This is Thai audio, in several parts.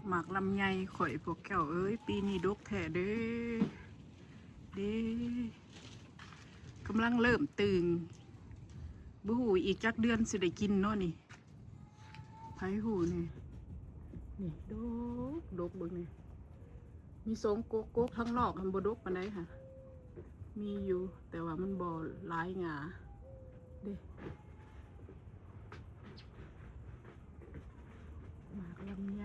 หมากลำไยข่อยพวกแก้วเอ้ยปีนี้ดกแท้เด้เด้กำลังเริ่มตึงบูหูอีกจักเดือนสิได้กินเนาะนี่ไผหูนี่นี่ดกเบิ่งนี่มีสงโกกทั้งนอกมันบ่ดกปานใดค่ะมีอยู่แต่ว่ามันบ่หลายหงาเด้หมากลำไย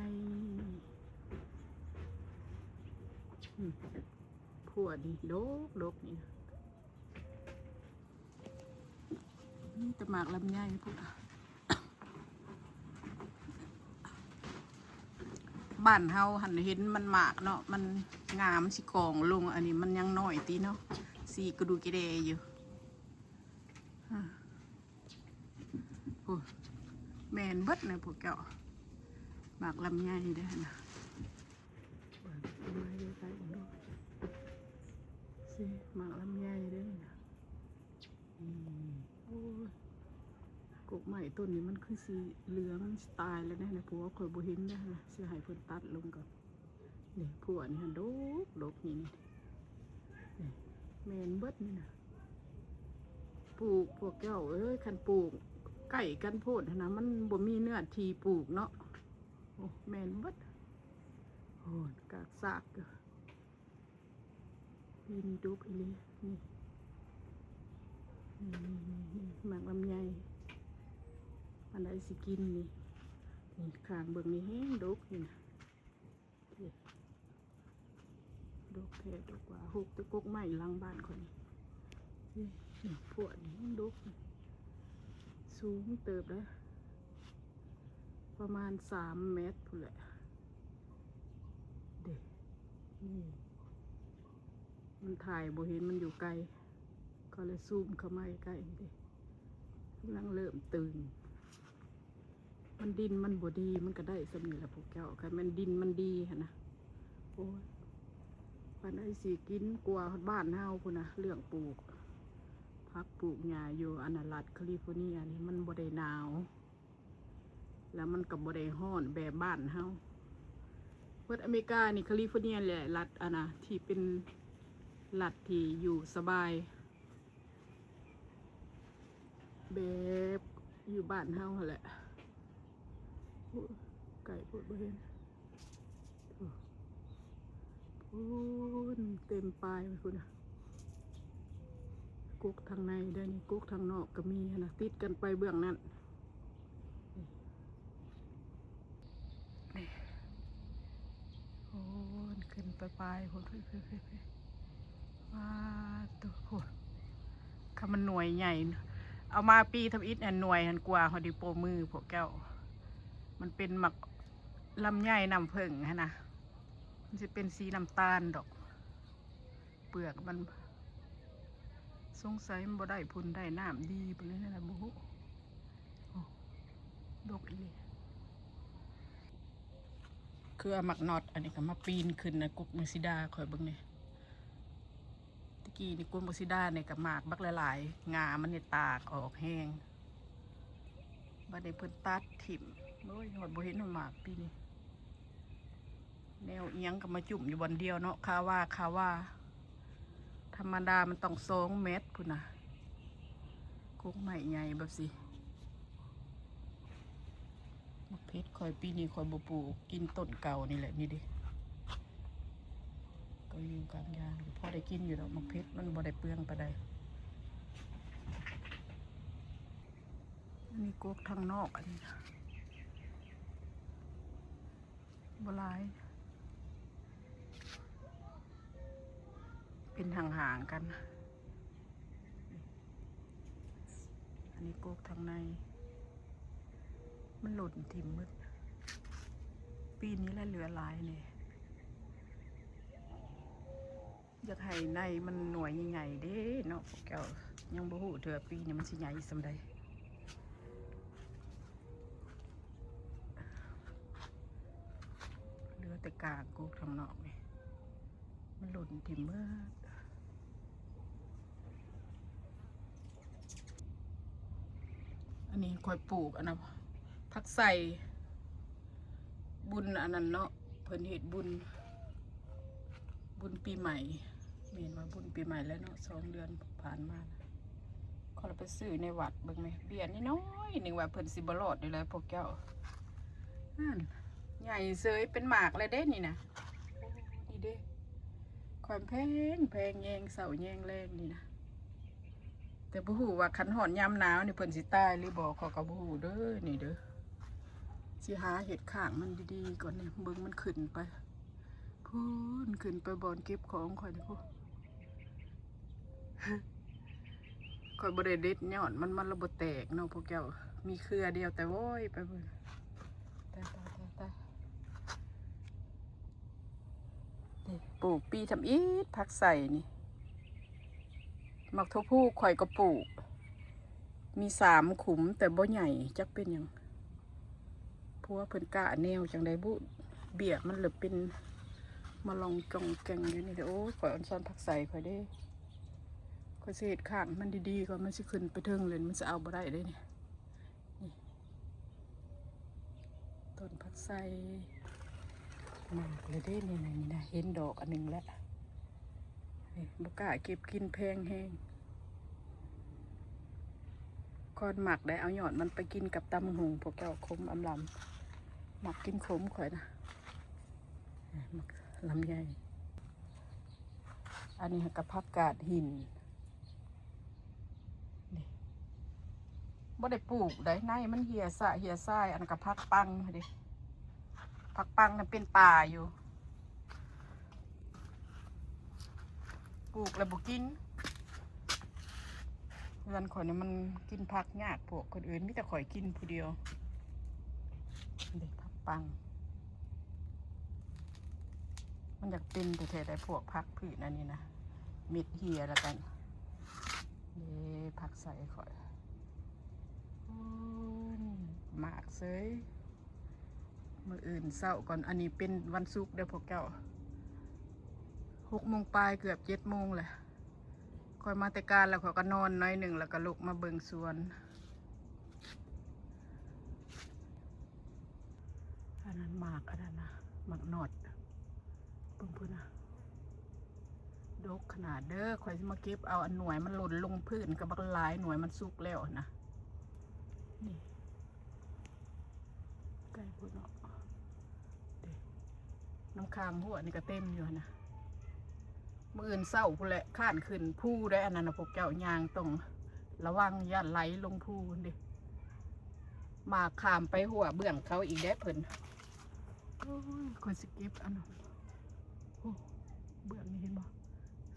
ผัวนี่ดกนี่นี่แต่หมากลำไยพวกบ้านเฮาหันเห็นมันหมากเนาะมันงามสิกองลงอันนี้มันยังน้อยตีเนาะสีกระดูกกระเดยอยู่โอ้แมนเบิดเลยพวกเจ้าหมากลำไยได้นะหมากลำไยได้นะโอ้กกใหม่ต้นนี้มันคือสีเหลืองสไตล์แล้วนะผัวคอยบุหินได้นะเสียหายเพิ่นตัดลงก่อนนี่ผัวนี่ฮะดกนี่แมนเบิดนี่นะปลูกพวกเจ้าเอ้ยคันปลูกไก่กันโพดนะมันบ่มีเนื้อทีปลูกเนาะโอ้แมนเบิดโอ้กากซากอยู่ปีนี้ดกอีเลยนี่หมากลำไยอันใดสิกินนี่ข้างเบิ่งนี่แห้งดกนี่นะดกแท้ดกกว่าหกตะกกไม้หลังบ้านคนนี้พวกนี้ดกสูงเติบแล้วประมาณ3 เมตรพุ่นแหละเด็กนี่มันถ่ายบ่เห็นมันอยู่ไกลก็เลยซูมเข้ามาใกล้ๆดิกำลังเริ่มตื่นมันดินมันบ่ดีมันก็ได้สำนีละพวกเจ้าค่ะมันดินมันดีค่ะนะโอ้ยปันไอสีกินกลัวบ้านเฮาพุ่นนะเรื่องปลูกพักปลูกหญ้าอยู่อนารัฐแคลิฟอร์เนียนี่มันบ่ได้หนาวแล้วมันกับบ่ได้ร้อนแบบบ้านเฮาเพิดอเมริกานี่แคลิฟอร์เนียแหละรัฐนะที่เป็นรัฐที่อยู่สบายแบบอยู่บ้านเฮาแหละไก่ปวดบริเวณเต็มปลายไปคุณนะกุ๊กทางในได้นี่กุ๊กทางนอกก็มีนะติดกันไปเบื้องนั้นโอ้ขึ้นไปปลายคนว้าตัวคนคำมันหน่วยใหญ่เอามาปีทำอิฐหน่วยหันกว่าพอดีโปมือพวกแก้วมันเป็นหมักลำไยน้ำผึ้งฮะนะมันจะเป็นสีน้ำตาลดอกเปลือกมันสงสัยมันบ่ได้พุ่นได้น้ำดีไปเลยนะบุดกอีเลยคือเอาหมักนอดอันนี้ก็มาปีนขึ้นนะกุกมัซิดาคอยเบิ่งเนี่ยตะกี้นี่กุกมัซิดาเนี่ยกับหมากบักหลายๆงามันเนี่ยตากออกแห้งบัดนี้เพิ่นตัดถิ่มโอ้ยหอดบ่เห็นหมากปีนี้แนวเอียงก็มาจุ่มอยู่บนเดียวเนาะคาว่าธรรมดามันต้อง2 เมตรพุ่นนะกุ๊กใหม่ใหญ่แบบสิมะเพชรคอยปีนี้คอยบ่ปลูกกินต้นเก่านี่แหละนี่ดิก็อยู่กลางยางพอได้กินอยู่ดอกมะเพชรมันบ่ได้เปลืองปานใดอันนี้กุ๊กทางนอกอันนี้บ่หลายเป็นห่างๆกันอันนี้กุ๊กทางในมันหล่นถิ่มมืดปีนี้แล้วเหลือหลายเนี่ยอยากให้ในมันหน่วยใหญ่ๆเด้เนาะพวกแก้วยังบ่ฮู้เถอะปีนี้มันสิใหญ่ส่ำใดเหลือแต่กากกุ๊กทางนอกนี่มันหล่นถิ่มมืดอันนี้คอยปลูกอันนะทักใส่บุญอันนั้นเนาะ พิ่นเฮ็ดบุญปีใหม่เมนว่าบุญปีใหม่แล้วเนาะ2 เดือนผ่านมาเขาไปซื้อในวัดเบิ่งไหมเบี้ยนี่น้อยหนึ่งว่าเพิ่นสิบ่รอดได้เลยพวกเจ้านั่นใหญ่เสยเป็นหมากเลยเด้นี่นะนี่เด้ความแพงแยงเสาแยงแรงนี่นะแต่บ่ฮู้ว่าคันหอนยามหนาวนี่เพิ่นสิตายหรือบ่เขาก็บ่ฮู้เด้อนี่เด้อสิหาเห็ดข้างมันดีๆก่อนนี่เบิ่งมันขึ้นไปพูนขึ้นไปบอนเก็บของข่อยนี่พูข่อยบ่ได้เด็ดยอดมันระเบิดแตกเนาะพวกเจ้ามีเครือเดียวแต่โว้ยไปเบิ่งตายนี่ปลูกปีทำอีทผักใส่นี่มักทั่วผู้ข่อยก็ปลูกมี3 ขุมแต่บ่ใหญ่จักเป็นหยังเพราะว่าเพิ่นกะแนวจังไดบุเบี้ยมันเหลือเป็นมาลองกองแกงอยู่นี่เด้อโอ้ยข่อยอ่อนซ้อนผักใส่ข่อยเด้ข่อยสิเฮ็ดข้างมันดีๆก่อนมันสิขึ้นไปเทิงเลยมันสิเอาบ่ได้เด้นี่ต้นผักใส่มากเลยเด้นี่นะเห็นดอกอันนึงแล้วนี่บ่กล้าเก็บกินแพงแฮงก่อนหมักได้เอายอดมันไปกินกับตำหุงพวกเจ้าขมอำลำหมักกินขมข่อยนะหมักลำไยอันนี้กับผักกาดหินนี่บ่ได้ปลูกได้ในมันเหี่ยสะเหี่ยทรายอันกับผักปังดิผักปังนั่นเป็นป่าอยู่ปลูกแล้วบ่กินเรือนข่อยนี่มันกินผักยากพวกคนอื่นมีแต่ข่อยกินผู้เดียวเด็กผักปังมันอยากเป็นแต่แท้ได้พวกผักผืนอันนี้นะเม็ดเหี่ยแล้วกันนี่ผักใส่ข่อยหมากเซยมื้ออื่นเช้าก่อนอันนี้เป็นวันศุกร์เด้อพวกเจ้า6 โมงปลายเกือบ7 โมงแหละคอยมาแต่การแล้วเขาก็นอนน้อยหนึ่งแล้วก็ลุกมาเบิ่งสวนอันนั้นหมากอันนั้นนะหมากนอดเบิ่งพุ่นนะดกขนาดเด้อคอยมาเก็บเอาอันหน่วยมันหล่นลงพื้นกับบักหลายหน่วยมันสุกแล้วนะนี่ใกล้พุ่นเนาะน้ำค้างหัวนี่ก็เต็มอยู่นะมื่ออื่นเศร้าพู้แหละข้านขึ้นผู้ได้อันนั้นนะพวกเจ้ายางต้องระวังอย่าไหลลงผู้ดิมาขามไปหัวเบื้องเขาอีกได้เพิ่นคนสกิปอันนั้นโอ้เบื้องนี่เห็นบ่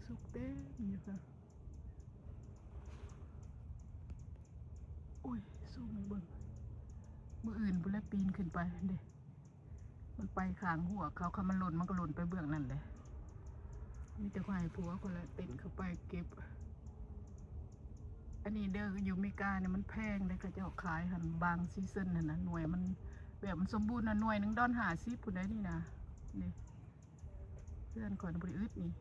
สุกเต้อยู่ค่ะโอ้ยสู้ไม่เบิ่งมื่ออื่นพู้แหละปีนขึ้นไปเด้มันไปขางหัวเขาคำมันหล่นมันก็หล่นไปเบื้องนั่นเลยมีแต่ควายผัวคนละเต็นเข้าไปเก็บอันนี้เด้ออยู่อเมริกาเนี่ยมันแพงเลยก็จะขายหันบางซีซันน่ะนะหน่วยมันแบบมันสมบูรณ์นะหน่วยนึง$1.50ผู้ใดนี่นะนี่เพื่อนคอยบริอึดนี่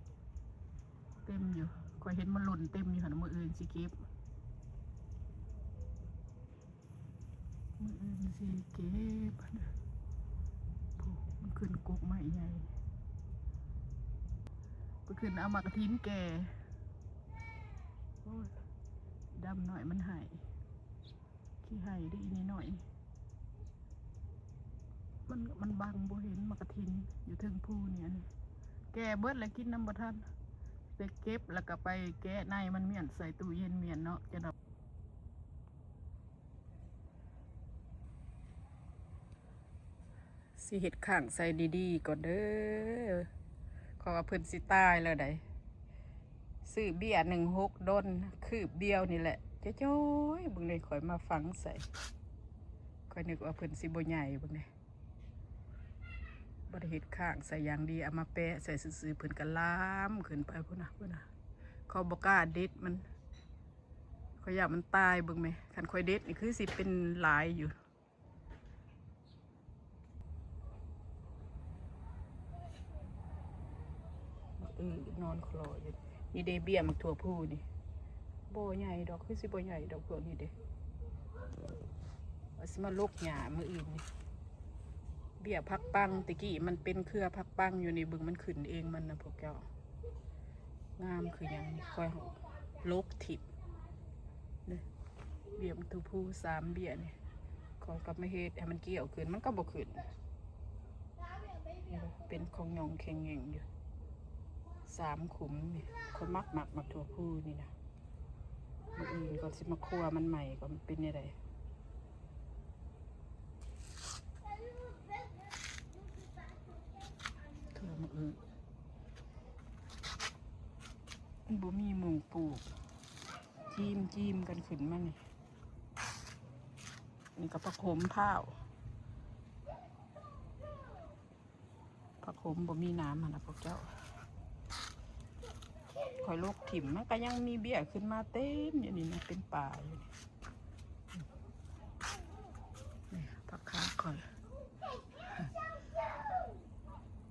เต็มอยู่คอยเห็นมันหล่นเต็มอยู่หันมืออื่นสิเก็บมืออื่นสิเก็บมันขึ้นกุกใหม่ใหญ่ก็ขึ้นเอามากระทิ้นแก่ดำหน่อยมันหายขี้หายได้อีนี่หน่อยมันบังบ่เห็นมากระทิ้นอยู่ถึงภูเนี่ยนี่แก่เบิดแล้วกินน้ำบ่ทันไปเก็บแล้วก็ไปแกะในมันเมียนใส่ตู้เย็นเมียนเนาะจะดอกสิเห็ดข้างใส่ดีๆก่อนเด้อขอว่าเพิ่นสิตายแล้วได้ซื้อเบี้ย16 ดนคืบเดียวนี่แหละเจ้ยบึงเลยข่อยมาฝังใส่ข่อยนึกว่าเพิ่นสิบ่ใหญ่บึงเลยบ่ได้เฮ็ดข้างใส่อย่างดีเอามาแปะใส่ซื่อๆเพิ่นก็ล้ามขึ้นไปพุ่นน่ะเขาบ่กล้าเด็ดมันข่อยอยากมันตายบึงไหมคันข่อยเด็ดนี่คือสิเป็นหลายอยู่นอนคลออยู่นี่เดเบี้ยมักถั่วผู้นี่โบใหญ่ดอกคือสิโบใหญ่ดอกพวกนี้เด้ว่าสิมาลกหญ้ามืออื่นนี่ เบี้ยพักปังตะกี้มันเป็นเครือพักปังอยู่ในบึงมันขึ้นเองมันนะพวกเจ้างามคืออย่างนี้คอยลกถิบเนี่ยเบี้ยมันตูพู3เบี้ยเนี่ยคอยกับไม่เฮ็ดให้มันเกี่ยวขึ้นมันก็บ่ขึ้นเป็นของหยองแข็งแงอยู่3 ขุมนี่คนมักหมักตัวผู้นี่นะมันอื่นก่อนสิมาคั่วมันใหม่ก็มันเป็นยังไงถั่วมันอื่นมันบ่มีหมูปลูกจิ้มกันขึ้นมานี่ก็ผักโขมพร้าวผักโขมบ่มีน้ำนะพวกเจ้าคอยโลกถิ่มมันก็ยังมีเบี้ยขึ้นมาเต็มอย่างนี้นะเป็นป่าอยู่นี่ผักขาคอย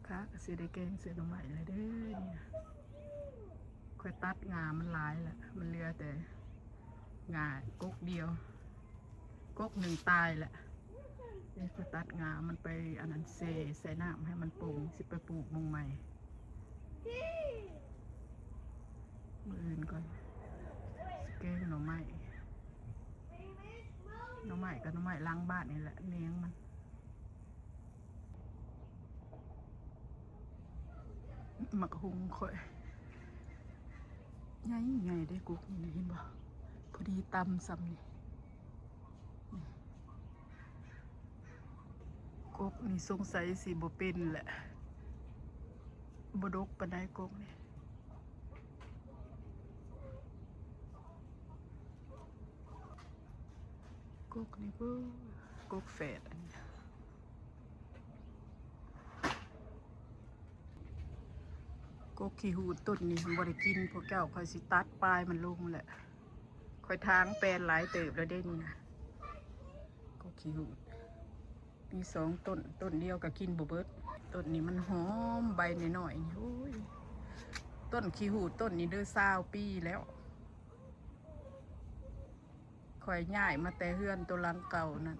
ขาเสียได้แกงเสียดอกไม้เลยเด้อนี่คอยตัดงามันหลายแหละมันเหลือแต่งากกเดียวกกหนึ่งตายแหละนี่คอยตัดงามันไปอันนั้นใส่น้ำให้มันปรุงสิไปปลูกมุงใหม่มืออื่นก่อนแกงหน่อไม้กับหน่อไม้ล้างบ้านนี่แหละเลี้ยงมันหมักหุงค่อยไงได้กุ๊กนี่เห็นบ่พอดีตำซ้ำนี่กุ๊กนี่สงสัยสิบ่เป็นแหละบ่ดกปานใดกุ๊กนี่กุ๊กนี่กุ๊กแฝดอันนี้กุ๊กขี้หูดต้นนี่บ่ได้กินพวกเจ้าค่อยสิตัดปลายมันลงแหละค่อยทางแปลนหลายเติบแล้วได้นี่นะกุ๊กขี้หูดมีต้นเดียวก็กินบ่เบิดต้นนี้มันหอมใบหน่อยๆโอ้ยต้นขี้หูดต้นนี้เด้อ20 ปีแล้วคอยย้ายมาแต่เฮือนตัวหลังเก่านั่น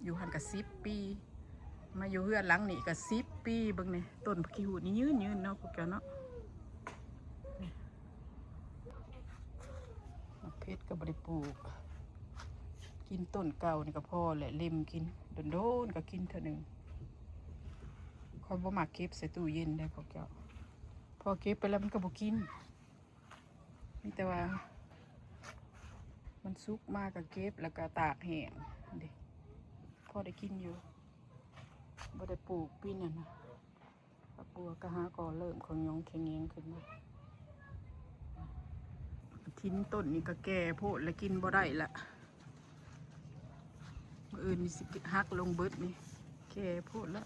อยู่หันกับ10 ปีมาอยู่เฮือนหลังนี้กับ10 ปีเบิ่งนี่ต้นขี้หูดนี่ยืนเนาะพวกแกเนาะเพชรก็บ่ได้ปลูกกินต้นเก่านี่ก็พอแหละเล็มกินโดนก็กินเท่านึงคอยบ่มักเก็บใส่ตู้เย็นได้พวกแกพอเก็บไปแล้วมันก็บ่กินมีแต่ว่ามันสุกมากกับเก็บแล้วก็ตากแห้งดิพอได้กินอยู่บ่ได้ปลูกปีนั่นนะผักบัวก็หาก่อเริ่มของยองแข็งแรงขึ้นมาทิ้นต้นนี่ก็แก่โพดแล้วกินบ่ได้ละมื้ออื่นนี่สิหักลงเบิดนี่แก่โพดละ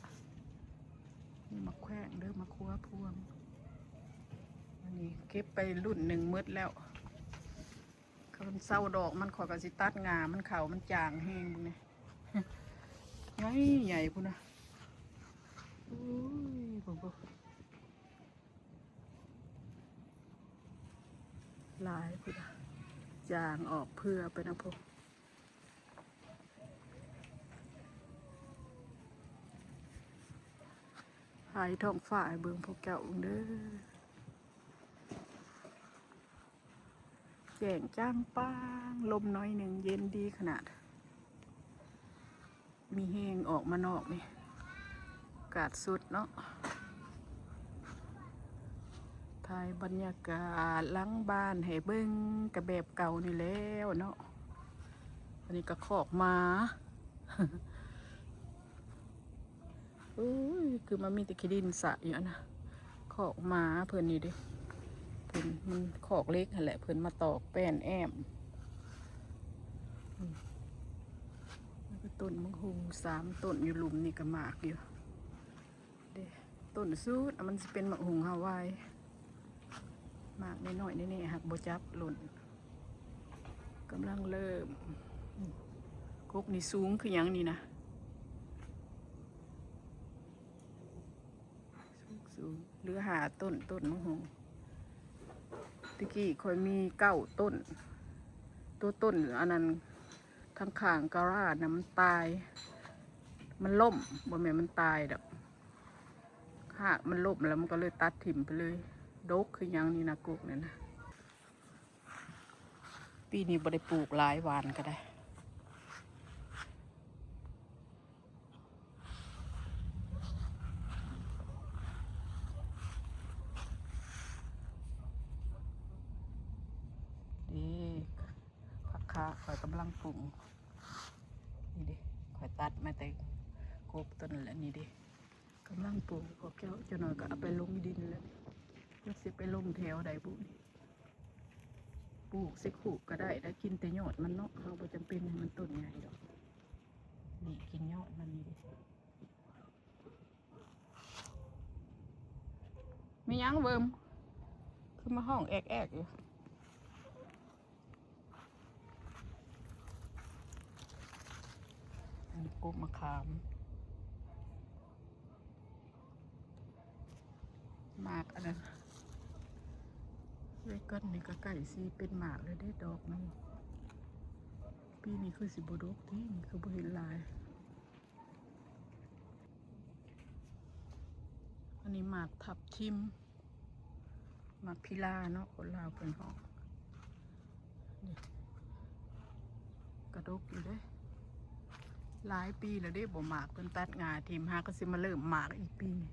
นี่มาแขว้งเด้อมาคั่วพวงอันนี้เก็บไปรุ่น1มื้อแล้วคนเศร้าดอกมันขอกระสิตัดงามันเข่ามันจางแห้งบุญเนี่ยใหญ่พุ่นนะอุ้ยบุลายพุ่นนะจางออกเพื่อไปนะพวกหายท้องฝ่ายเบิ่งพวกแก้วเด้อแจ่งจ้างป้างลมน้อยหนึ่งเย็นดีขนาดมีแห้งออกมานอกนี่อากาศสุดเนาะถ่ายบรรยากาศหลังบ้านให้เบิ้งกระแบบเก่านี่แล้วเนาะอันนี้ก็ขอกมาคือมันมีแต่ขี้ดินสะอยู่นะขอกมาเพิ่นนี่ดิเพิ่นมันขอกเล็กหั่นแหละเพิ่นมาตอกแป้นแอมแล้วก็ต้นมังคุด3 ต้นอยู่หลุมนี่ก็หมากอยู่เด้ต้นซูดมันจะเป็นมังคุดฮาวายหมากน้อยๆนี่หักโบจับหล่นกำลังเริ่มกกนี่สูงคืออย่างนี้นะสูงหรือหาต้นมังคุดตะกี้คอยมี9 ต้นตัวต้นอันนั้นทางข้างการาดนะมันตาย มันล่มบ่แม่นมันตายดอกหากมันล่มแล้วมันก็เลยตัดถิ่มไปเลยดกคือหยังนี่นะกุกเนี่ยนะปีนี้บ่ได้ปลูกหลายหวานก็ได้ผักขาข่อยกำลังปรุงนี่ดิข่อยตัดมาแต่กบต้นแล้วนี่ดิกำลังปลูกพอแก้วจะหน่อยก็เอาไปลงดินแล้วจะสิไปลงแถวใดบุนี่ปลูกสิขู่ก็ได้กินแต่ยอดมันเนาะเราบ่จำเป็นให้มันต้นใหญ่ดอกนี่กินยอดมันนี่ดิไม่ยั้งเบิ่มคือมาห้องแอกอยู่กุมะขามหมากอันนั้นเวกันนี่ก็ไก่ซีเป็นหมากเลยได้ดอกนั่นปีนี้คือสิบดกที่นี่คือบ่เห็นลายอันนี้หมากทับทิมหมากพิลาเนาะคนลาวเป็นห้องนี่กระดกอยู่เด้หลายปีแล้วได้บ่หมากเป็นตัดงาทีมหาก็สิมาเริ่มหมากอีกปีนี้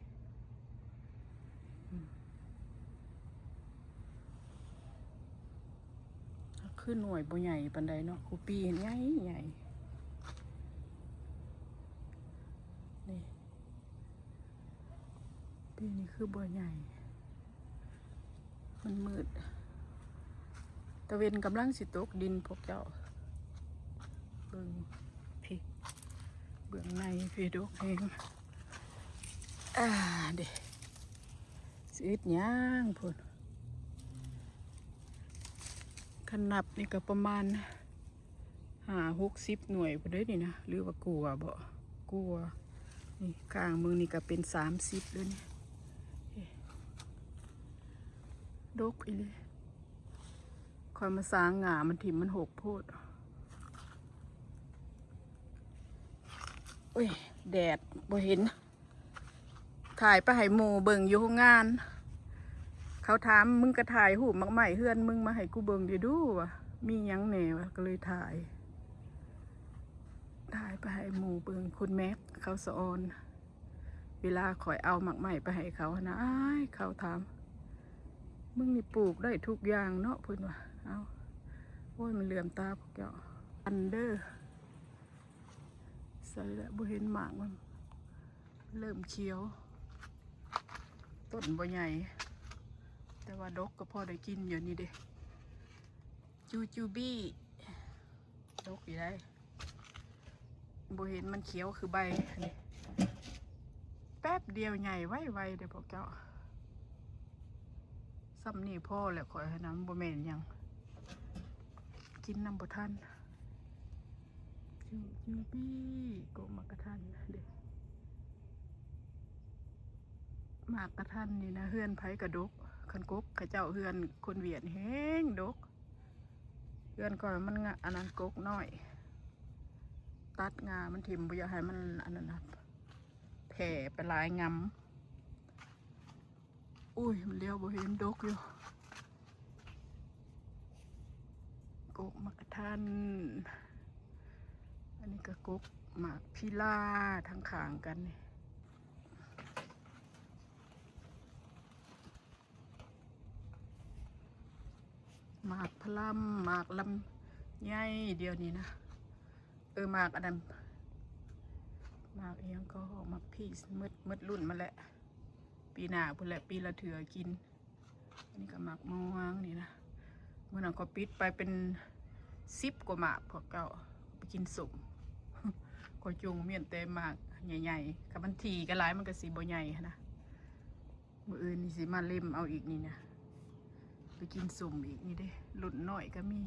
ขึ้นหน่วยบ่ใหญ่ปานใดเนาะคูปีใหญ่นี่ปีนี้คือบ่ใหญ่มันมืดตะเวนกำลังสิตกดินพวกเจ้าเบิ่งพี่เบื้องในพี่ดกเองเด็กสิอึดย่างพุ่นขนับนี่ก็ประมาณ60 หน่วยพุ่นเด้นี่นะหรือว่ากลัวบ่กลัวนี่ข้างมือนี่ก็เป็น30เลยนี่ดกอีเลยคอยมาสางงามันถิ่มมันหกโพดโอ้ยแดดบ่เห็นถ่ายไปให้หมู่เบิ่งอยู่โรงงานเขาถามมึงก็ถ่ายหูมักใหม่เฮือนมึงมาให้กูเบิ่งเดี๋ยวดูวะมีหยังแหน่วะก็เลยถ่ายไปให้หมู่เบิ่งคุณแม็กเขาสอนเวลาข่อยเอามักใหม่ไปให้เขานะเขาถามมึงนี่ปลูกได้ทุกอย่างเนาะเพิ่นว่าเอาโอ้ยมันเหลื่อมตาพวกเจ้าอันเดอร์ใส่แล้วบ่เห็นหมากมันเริ่มเขียวต้นบ่ใหญ่แต่ว่าดกก็พอได้กินอยู่นี่เด้จูบี้ดกอยู่ได้บ่เห็นมันเขียวคือใบนี่แป๊บเดียวใหญ่ไวเด้อพวกเจ้าซ้ำนี่พ่อแหละข่อยให้น้ำบ่แม่นยังกินน้ำบ่ทันจูบี้ก็มากระทันเด็กมากระทันนี่นะเฮือนไผกระดกคันกบข้าเจ้าเฮือนคนเวียดแห้งดกเฮือนก่อนมันอันนั้นกกน้อยตัดงามันถิ่มบ่อยากให้มันอันนั้นนะแผ่ไปหลายงำอุ้ยมันเลี้ยวบ่เห็นดกอยู่กกมากระทันอันนี้ก็กกหมากพิลาทั้งขางกันนี่หมากพลัมหมากลำใหญ่เดียวนี้นะหมากอันนั้นหมากเอียงก็หมากพี่มืดรุ่นมาแหละปีหน้าพุ่นแหละปีละเถื่อกินอันนี้ก็หมากม่วงนี่นะเมื่อนั้นก็ปิดไปเป็น10 กว่าหมากพวกเก่าไปกินสุ่มก็จุงเมียนเต็มหมากใหญ่ๆกับมันทีก็หลายมันก็สีบ่ใหญ่นะมื้ออื่นนี่สิมาเล่มเอาอีกนี่นะไปกินสุ่มอีกนี่เด้รุ่นน้อยก็มี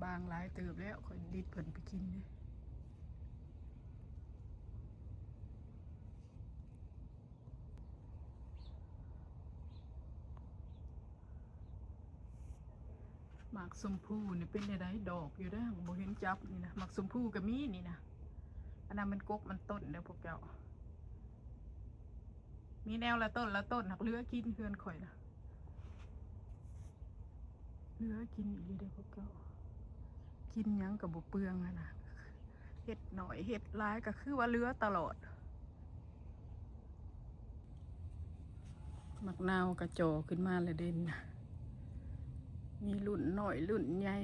บางหลายเติบแล้วค่อยดิดเพิ่นไปกินเด้ หมากชมพู่นี่เป็นไดดอกอยู่ได้บ่เห็นจับนี่นะหมากชมพู่ก็มีนี่นะอันนั้นมันกกมันต้นเด้อพวกเจ้ามีแนวละต้นหักเหลือกินเพื่อนข่อยนะเหลือกินอีกเด้อพวกเจ้ากินหยังกับบ่เปลืองอะนะเห็ดหน่อยเห็ดหลายก็คือว่าเหลือตลอดมักนาวกระจอขึ้นมาเลยเด่นนะมีรุ่นหน่อยรุ่นใหญ่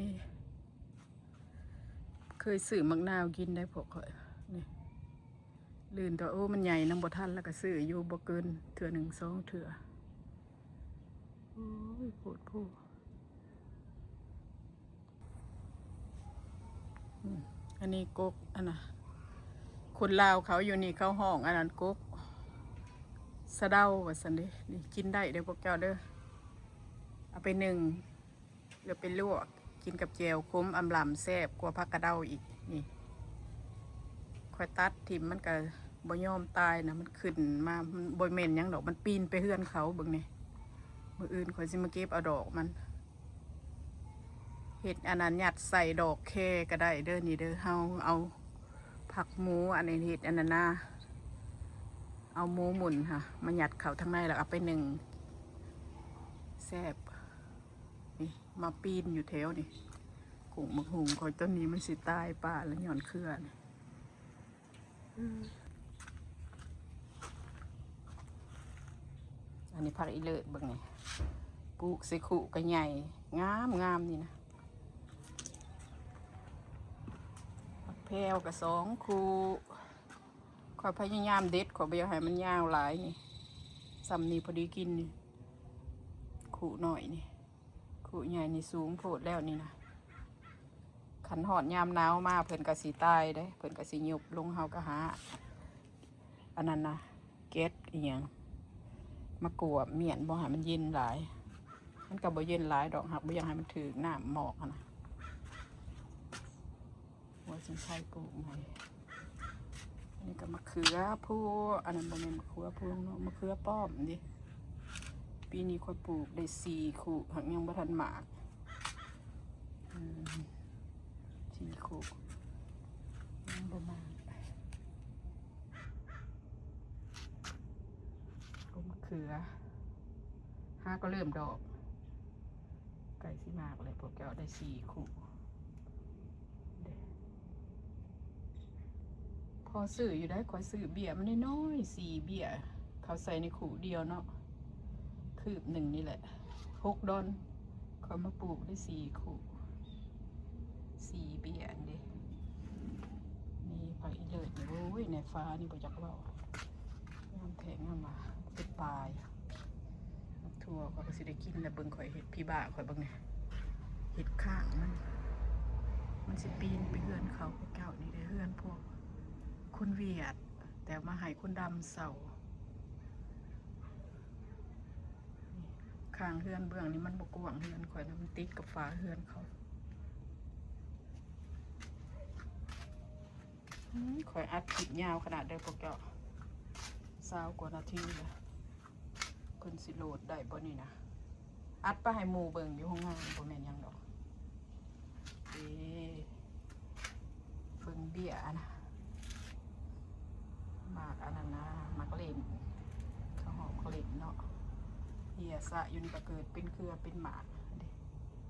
เคยซื้อมักนาวกินได้พวกข่อยนี่ลื่นตัวโอ้มันใหญ่น้ำบ่ทันแล้วก็ซื้ออยู่บ่เกินเถื่อ1 2เถื่อโอ้ยโผดโผอันนี้กกอันน่ะคนลาวเขาอยู่นี่เขาห้องอันนั้นกกสะเดาว่าสันเด้นี่กินได้เด้อพวกเจ้าเด้อเอาไปนึ่งหรือไปลวกกินกับแจวคุ้มอำลำแซ่บกว่าผักกระเดาอีกนี่ค่อยตัดทิ่มมันก็บ่ยอมตายนะมันขึ้นมามันบ่แม่นหยังดอกมันปีนไปเฮือนเขาเบิ่งนี่มื้ออื่นข่อยสิมาเก็บเอาดอกมันเฮ็ดอันนั้นยัดใส่ดอกแคก็ได้เด้อนี่เด้อเฮาเอาผักหมูอันนี้เฮ็ดอันนั้นนะเอาหมูหมุนค่ะมายัดเข้าทั้งในแล้วเอาไปนึ่งแซ่บนี่มาปีนอยู่แถวนี่กุ้งมะฮุงคอยต้นนี้มันสิตายป่าแล้วหย่อนเครือนี่อันนี้ผักอีเลิศเบิ่งนี่ปลูกใส่ขู่ก็ใหญ่งามนี่นะผักแพรวก็2 คู่คอยพยายามเด็ดขอเบียให้มันยาวหลายนี่ซ้ำนี่พอดีกินนี่ขู่หน่อยนี่ขู่ใหญ่นี่สูงโพดแล้วนี่นะขันหอดยามหนาวมาเพิ่นกะสีตายเด้เพิ่นกะสีหยุบลงเฮากะหาอันนั้นนะเก็ดอีหยังมากวบเมียนบ่ให้มันเย็นหลายมันก็บ่เย็นหลายดอกหักบ่อยากให้มันถือน้ำหมอกนะว่าสิใช้ปลูกใหม่อันนี้ก็มะเขือผู้อันนั้นบ่แม่นมะเขือผู้เนาะมะเขือป้อมดิปีนี้ค่อยปลูกได้4 คู่หักยังบ่ทันหมาก4 คู่ยังบ่มากก็มะเขือห้าก็เริ่มดอกไก่สิมากเลยพวกแกได้4 คู่พอซื้ออยู่ได้คอยซื้อเบี้ยมันน้อย4 เบี้ยเขาใส่ในขู่เดียวเนาะคืบ1นี่แหละ6 ดอนเขามาปลูกได้4 คู่4 เบี้ยนี่ผักอีเลิศนี่โอ้ยในฟ้านี่บ่จักเว้างามแท้งามมาเป็นปลายทั่วเขาก็สิได้กินแล้วเบิ่งข่อยเห็ดพี่บ้าข่อยเบิ่งเนี่ยเห็ดข้างมันสิปีนไปเฮือนเขาพวกเก่านี่ได้เฮือนพวกคนเวียดแต่มาให้คนดำเสาข้างเฮือนเบื้องนี้มันบกวางเฮือนข่อยนะมันติดกับฝาเฮือนเขาข่อยอัดคลิปยาวขนาดเดิมพวกเจ้า20 กว่านาทีเลยคนสิโหลดได้บ่นี่นะอัดไปให้หมู่เบิ่งอยู่ห้องงานบ่แม่นยังดอกเบิ่งเบี้ยนะหมากอันนั้นนะหมากเล่นข้าวหอมเขาเล่นเนาะเฮียสะอยู่นี่ก็เกิดเป็นเครือเป็นหมาก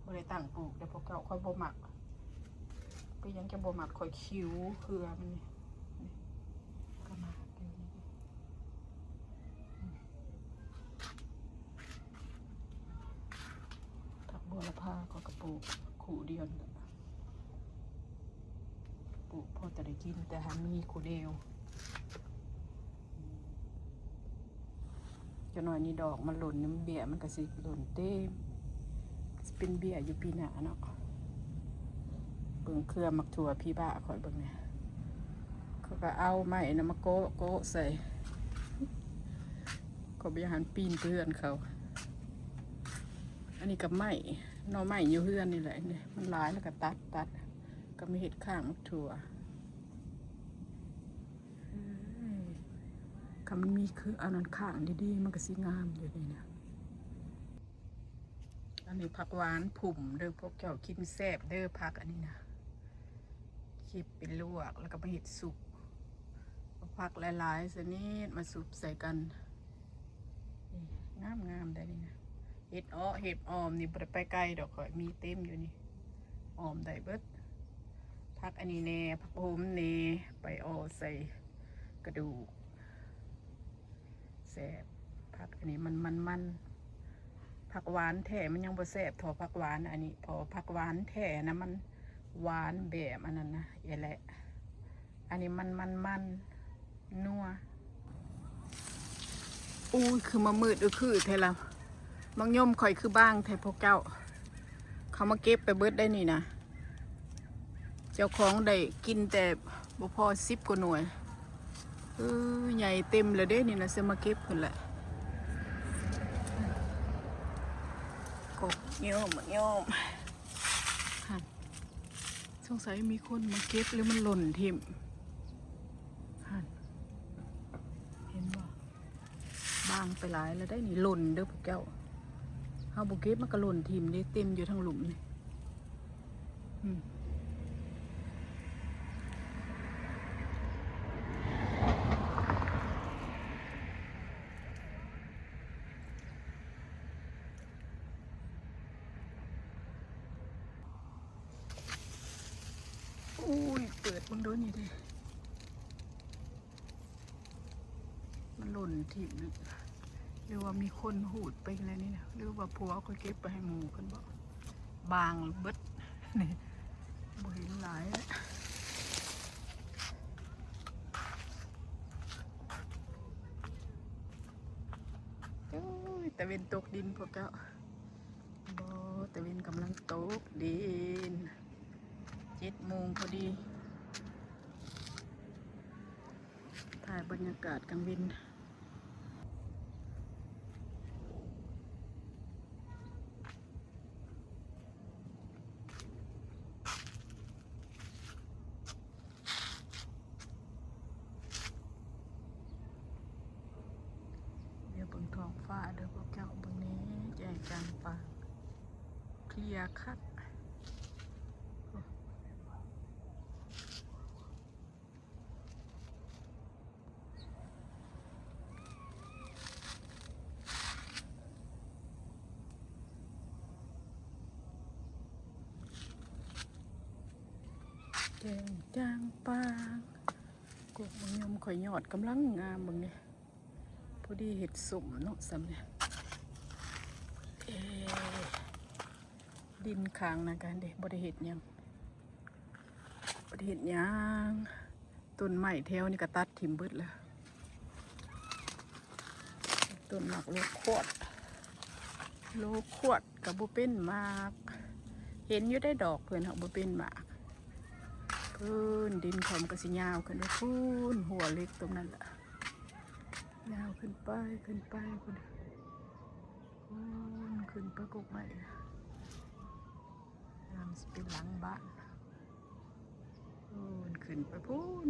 บ่ได้ตั้งปลูกแต่พวกเจ้าค่อยบ่หมักไปยังจะบ่หมักค่อยคิ้วเครือมันนี่ก็มาผักบัวละพาก็กระปลูกขู่เดียวปลูกพอจะได้กินแต่หามีขู่เดียวจะหน่อยนี่ดอกมันหล่นน้ำเบี้ยมันก็สิหล่นเต็มเป็นเบี้ยอยู่ปีหน้าเนาะเบิ่งเครือมักถั่วพี่บ้าข่อยเบิ่งเนี่ยเขาก็เอาไม้นะมาโกะใส่ก็ไปหันปีนเพื่อนเขาอันนี้กับไม้หน่อไม้อยู่เพื่อนนี่แหละเนี่ยมันหลายแล้วก็ตัดก็ไม่เห็ดข้างมักถั่วคำมันมีคืออันนั้นข้างดีๆมันก็สีงามอยู่นี่นะอัน นนี้ผักหวานผุ่มเด้อพวกเจ้ากินแซ่บเด้อผักอันนี้นะเก็บเป็นลวกแล้วก็มาเห็ดสุกผักหลายๆชนิดมาสุบใส่กันงามได้นี่นะเห็ดเห็ดออมนี่บ่ได้ไปไกลดอกข่อยมีเต็มอยู่นี่ออมได้เบิดผักอันนี้แน่ผักโหมแน่ไปใส่กระดูกแซ่บผักอันนี้มันผักหวานแท้มันยังบ่แซ่บเท่าผักหวานอันนี้พอผักหวานแท้นะมันหวานแบบอันนั้นนะอย่าแหละอันนี้มันนัวอุ้ยคือมามืดคือเทละบางย่อมข่อยคือบ้างแทพวกเจ้าเขามาเก็บไปเบิดได้นี่นะเจ้าของได้กินแต่บ่พอ10 กว่าหน่วยใหญ่เต็มเลยเด้นี่นะเสมาเก็บคนแหละกบโยมสงสัยมีคนมาเก็บหรือมันหล่นทิ่มเห็นบ่บางไปหลายแล้วได้นี่หล่นเด้อพวกเจ้าเฮาบ่เก็บมันก็หล่นทิ่มนี่เต็มอยู่ทั้งหลุมนี่อุ้ยเปิดบังโดนนี่ดิมันหล่นถิ่มหรือว่ามีคนหูดไปอะไรนี่นะหรือว่าผัวเขาเก็บไปให้หมูกันบ่บางเบิดนี่บ่เห็นหลายแต่เว้นตกดินพวกเจ้าบ่แต่เว้นกำลังตกดิน7 โมงพอดีถ่ายบรรยากาศกลางวินเดี๋ยวเบิ่งท้องฟ้าเด้อพวกเจ้าเบิ่งนี้แจ้งจางฟ้าเคลียร์คักแจ้งจางปางกบมังยมข่อยยอดกำลังงามมึงเนี่ยพอดีเห็ดสมเนาะสำเนี่ยดินค้างนะกันเด็บ่ได้เห็ดยังบ่ได้เห็ดยังต้นไม้แถวนี่ก็ตัดถิ่มเบิดแล้วต้นหมากโลขวดกับบ่เป็นหมากเห็นอยู่ได้ดอกเพื่อนเขาบ่เป็นหมากเพิ่นดินผมก็สิยาวขึ้นด้วยพูนหัวเล็กตรงนั้นแหละยาวขึ้นไปพุ่นขึ้นไปกกใหม่งามสิเป็นหลังบ้านพูนขึ้นไปพูน